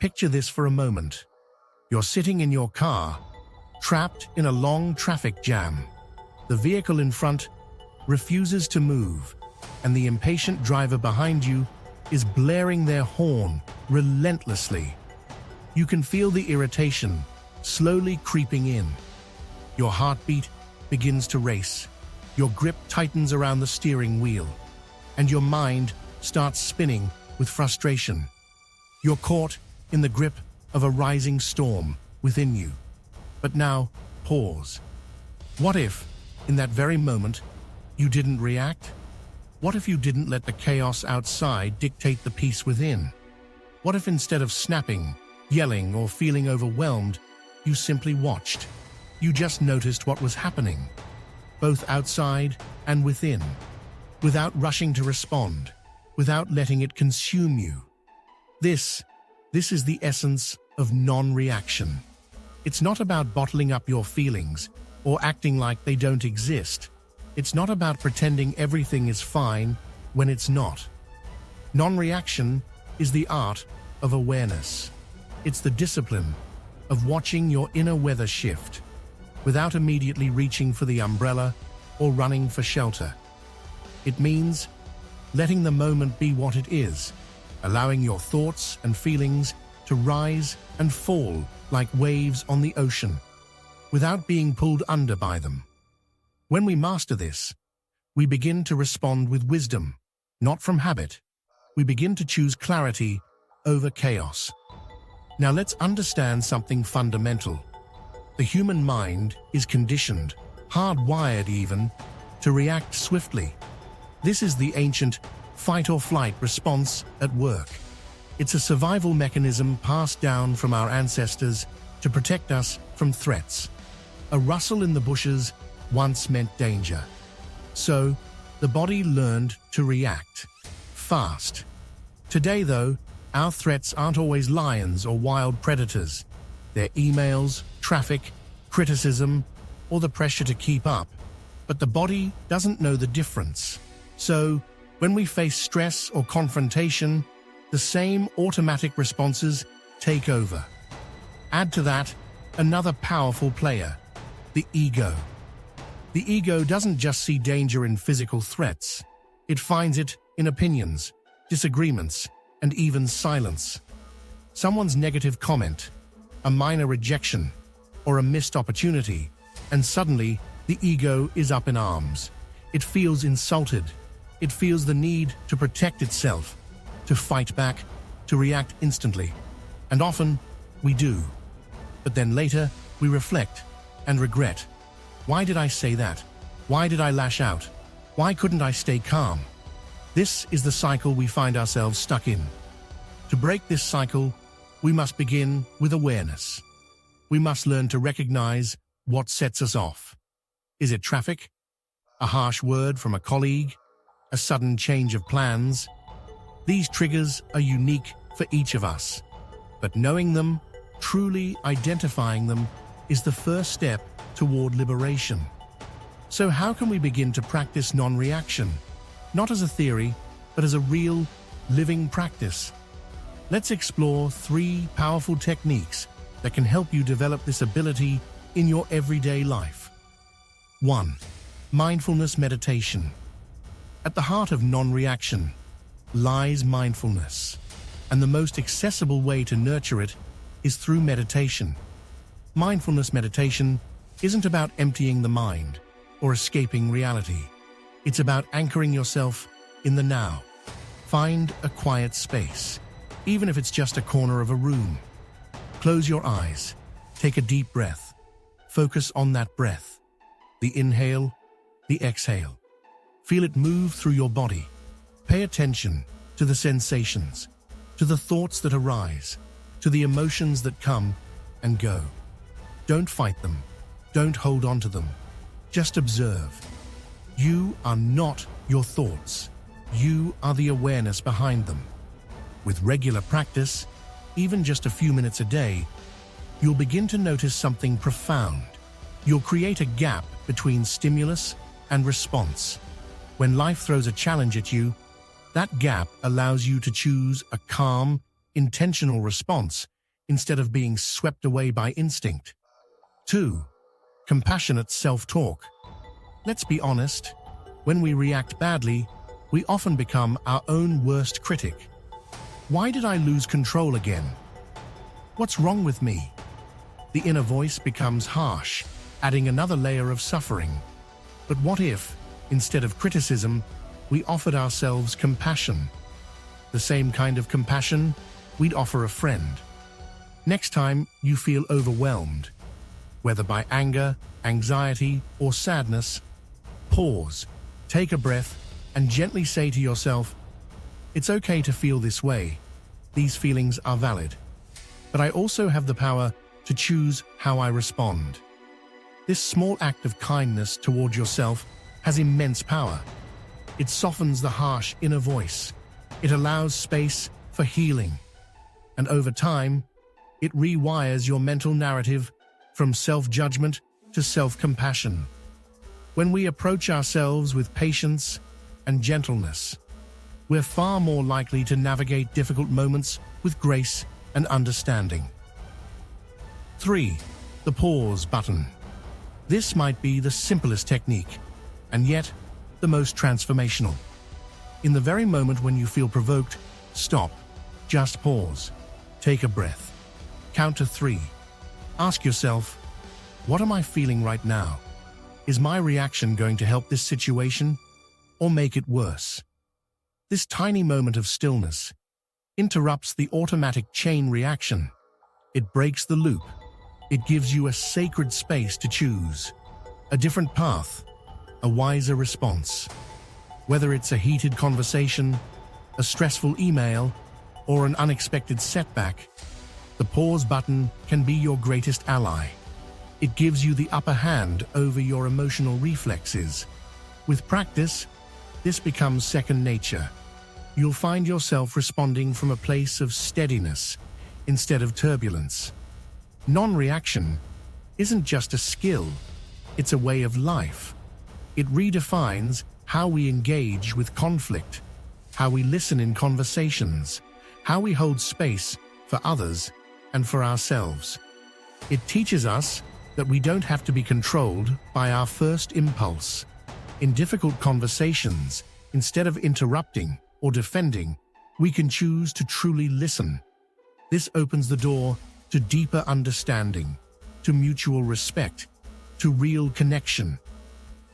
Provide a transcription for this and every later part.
Picture this for a moment. You're sitting in your car, trapped in a long traffic jam. The vehicle in front refuses to move, and the impatient driver behind you is blaring their horn relentlessly. You can feel the irritation slowly creeping in. Your heartbeat begins to race. Your grip tightens around the steering wheel, and your mind starts spinning with frustration. You're caught in the grip of a rising storm within you. But now, pause. What if, in that very moment, you didn't react? What if you didn't let the chaos outside dictate the peace within? What if instead of snapping, yelling, or feeling overwhelmed, you simply watched? You just noticed what was happening, both outside and within, without rushing to respond, without letting it consume you. This is the essence of non-reaction. It's not about bottling up your feelings or acting like they don't exist. It's not about pretending everything is fine when it's not. Non-reaction is the art of awareness. It's the discipline of watching your inner weather shift without immediately reaching for the umbrella or running for shelter. It means letting the moment be what it is, allowing your thoughts and feelings to rise and fall like waves on the ocean, without being pulled under by them. When we master this, we begin to respond with wisdom, not from habit. We begin to choose clarity over chaos. Now let's understand something fundamental. The human mind is conditioned, hardwired even, to react swiftly. This is the ancient fight-or-flight response at work. It's a survival mechanism passed down from our ancestors to protect us from threats. A rustle in the bushes once meant danger. So, the body learned to react fast. Today, though, our threats aren't always lions or wild predators. They're emails, traffic, criticism, or the pressure to keep up. But the body doesn't know the difference. So, when we face stress or confrontation, the same automatic responses take over. Add to that another powerful player, the ego. The ego doesn't just see danger in physical threats. It finds it in opinions, disagreements, and even silence. Someone's negative comment, a minor rejection, or a missed opportunity, and suddenly the ego is up in arms. It feels insulted. It feels the need to protect itself, to fight back, to react instantly. And often, we do. But then later, we reflect and regret. Why did I say that? Why did I lash out? Why couldn't I stay calm? This is the cycle we find ourselves stuck in. To break this cycle, we must begin with awareness. We must learn to recognize what sets us off. Is it traffic? A harsh word from a colleague? A sudden change of plans? These triggers are unique for each of us. But knowing them, truly identifying them, is the first step toward liberation. So how can we begin to practice non-reaction? Not as a theory, but as a real, living practice. Let's explore 3 powerful techniques that can help you develop this ability in your everyday life. 1. Mindfulness meditation. At the heart of non-reaction lies mindfulness, and the most accessible way to nurture it is through meditation. Mindfulness meditation isn't about emptying the mind or escaping reality. It's about anchoring yourself in the now. Find a quiet space, even if it's just a corner of a room. Close your eyes, take a deep breath. Focus on that breath. The inhale, the exhale. Feel it move through your body. Pay attention to the sensations, to the thoughts that arise, to the emotions that come and go. Don't fight them. Don't hold on to them. Just observe. You are not your thoughts. You are the awareness behind them. With regular practice, even just a few minutes a day, you'll begin to notice something profound. You'll create a gap between stimulus and response. When life throws a challenge at you, that gap allows you to choose a calm, intentional response instead of being swept away by instinct. 2. Compassionate self-talk. Let's be honest, when we react badly, we often become our own worst critic. Why did I lose control again? What's wrong with me? The inner voice becomes harsh, adding another layer of suffering. But what if, instead of criticism, we offered ourselves compassion? The same kind of compassion we'd offer a friend. Next time you feel overwhelmed, whether by anger, anxiety, or sadness, pause, take a breath, and gently say to yourself, "It's okay to feel this way. These feelings are valid. But I also have the power to choose how I respond." This small act of kindness toward yourself has immense power. It softens the harsh inner voice. It allows space for healing. And over time, it rewires your mental narrative from self-judgment to self-compassion. When we approach ourselves with patience and gentleness, we're far more likely to navigate difficult moments with grace and understanding. 3. The pause button. This might be the simplest technique, and yet the most transformational. In the very moment when you feel provoked, stop. Just pause. Take a breath. Count to 3. Ask yourself, what am I feeling right now? Is my reaction going to help this situation or make it worse? This tiny moment of stillness interrupts the automatic chain reaction. It breaks the loop. It gives you a sacred space to choose a different path, a wiser response. Whether it's a heated conversation, a stressful email, or an unexpected setback, the pause button can be your greatest ally. It gives you the upper hand over your emotional reflexes. With practice, this becomes second nature. You'll find yourself responding from a place of steadiness instead of turbulence. Non-reaction isn't just a skill, it's a way of life. It redefines how we engage with conflict, how we listen in conversations, how we hold space for others and for ourselves. It teaches us that we don't have to be controlled by our first impulse. In difficult conversations, instead of interrupting or defending, we can choose to truly listen. This opens the door to deeper understanding, to mutual respect, to real connection.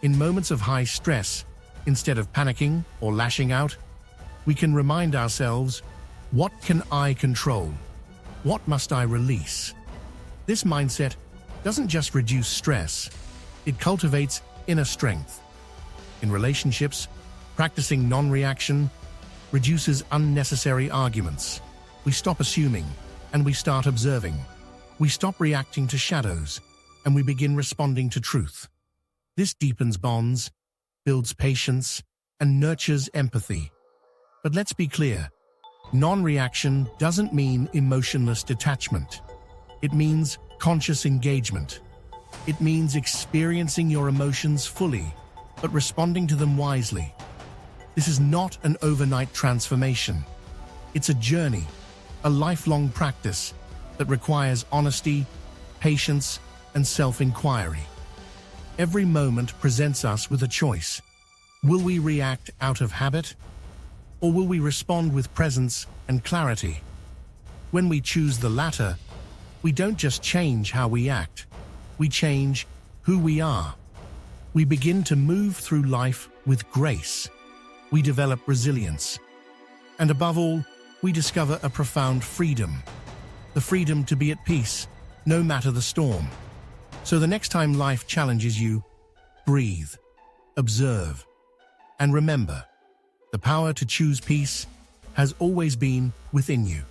In moments of high stress, instead of panicking or lashing out, we can remind ourselves, what can I control? What must I release? This mindset doesn't just reduce stress, it cultivates inner strength. In relationships, practicing non-reaction reduces unnecessary arguments. We stop assuming, and we start observing. We stop reacting to shadows, and we begin responding to truth. This deepens bonds, builds patience, and nurtures empathy. But let's be clear, non-reaction doesn't mean emotionless detachment. It means conscious engagement. It means experiencing your emotions fully, but responding to them wisely. This is not an overnight transformation. It's a journey, a lifelong practice that requires honesty, patience, and self-inquiry. Every moment presents us with a choice. Will we react out of habit, or will we respond with presence and clarity? When we choose the latter, we don't just change how we act, we change who we are. We begin to move through life with grace. We develop resilience. And above all, we discover a profound freedom. The freedom to be at peace, no matter the storm. So the next time life challenges you, breathe, observe, and remember, the power to choose peace has always been within you.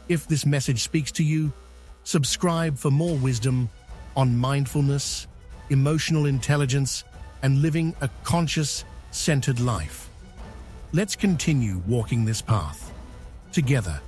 If this message speaks to you, subscribe for more wisdom on mindfulness, emotional intelligence, and living a conscious, centered life. Let's continue walking this path together.